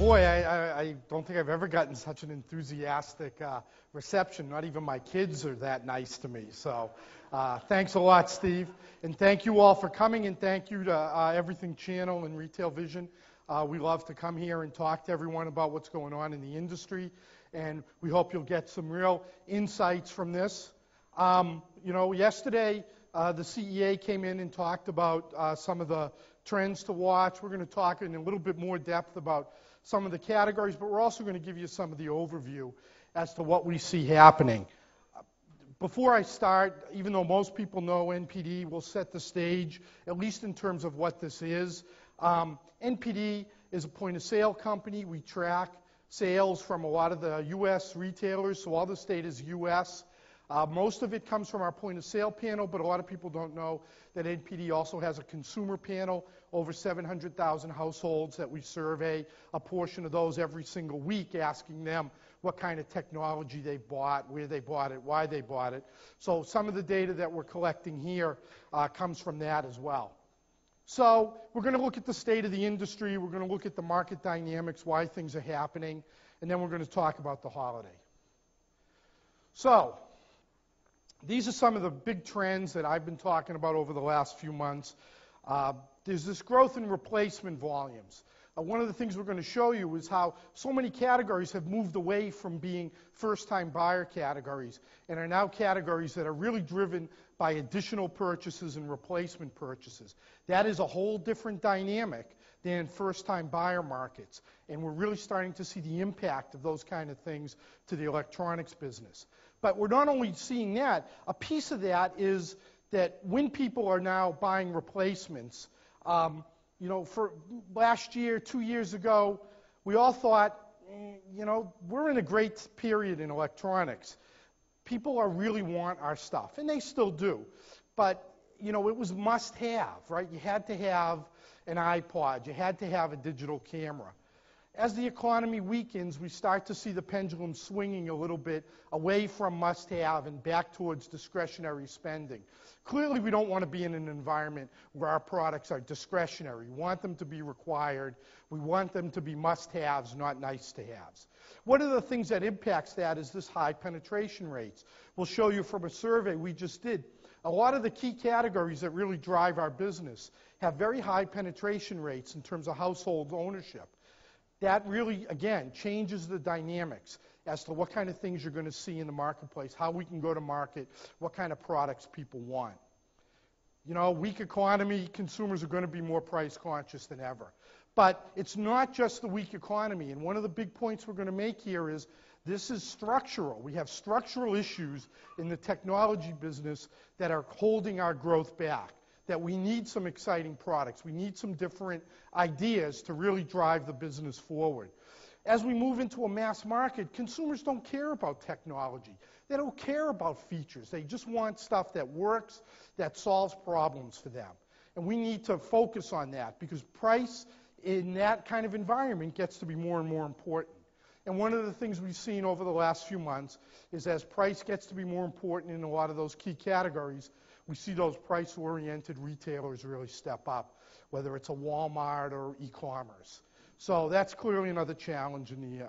boy, I don't think I've ever gotten such an enthusiastic reception. Not even my kids are that nice to me. So thanks a lot, Steve. And thank you all for coming, and thank you to Everything Channel and RetailVision. We love to come here and talk to everyone about what's going on in the industry, and we hope you'll get some real insights from this. Yesterday, the CEA came in and talked about some of the trends to watch. We're going to talk in a little bit more depth about some of the categories, but we're also going to give you some of the overview as to what we see happening. Before I start, even though most people know NPD, we'll set the stage, at least in terms of what this is. NPD is a point-of-sale company. We track sales from a lot of the U.S. retailers, so all the data is U.S. Most of it comes from our point-of-sale panel, but a lot of people don't know that NPD also has a consumer panel, over 700,000 households that we survey, a portion of those every single week, asking them what kind of technology they bought, where they bought it, why they bought it. So some of the data that we're collecting here comes from that as well. So we're going to look at the state of the industry, we're going to look at the market dynamics, why things are happening, and then we're going to talk about the holiday. So these are some of the big trends that I've been talking about over the last few months. There's this growth in replacement volumes. One of the things we're going to show you is how so many categories have moved away from being first-time buyer categories and are now categories that are really driven by additional purchases and replacement purchases. That is a whole different dynamic than first-time buyer markets, and we're really starting to see the impact of those kind of things to the electronics business. But we're not only seeing that, a piece of that is that when people are now buying replacements, for last year, 2 years ago, we all thought, we're in a great period in electronics. People really want our stuff, and they still do. But, it was must-have, right? You had to have an iPod. You had to have a digital camera. As the economy weakens, we start to see the pendulum swinging a little bit away from must-have and back towards discretionary spending. Clearly, we don't want to be in an environment where our products are discretionary. We want them to be required. We want them to be must-haves, not nice-to-haves. One of the things that impacts that is this high penetration rates. We'll show you from a survey we just did. A lot of the key categories that really drive our business have very high penetration rates in terms of household ownership. That really, again, changes the dynamics as to what kind of things you're going to see in the marketplace, how we can go to market, what kind of products people want. Weak economy, consumers are going to be more price conscious than ever. But it's not just the weak economy, and one of the big points we're going to make here is this is structural. We have structural issues in the technology business that are holding our growth back, that we need some exciting products. We need some different ideas to really drive the business forward. As we move into a mass market, consumers don't care about technology. They don't care about features. They just want stuff that works, that solves problems for them. And we need to focus on that because price in that kind of environment gets to be more and more important. And one of the things we've seen over the last few months is as price gets to be more important in a lot of those key categories, we see those price-oriented retailers really step up, whether it's a Walmart or e-commerce. So that's clearly another challenge in the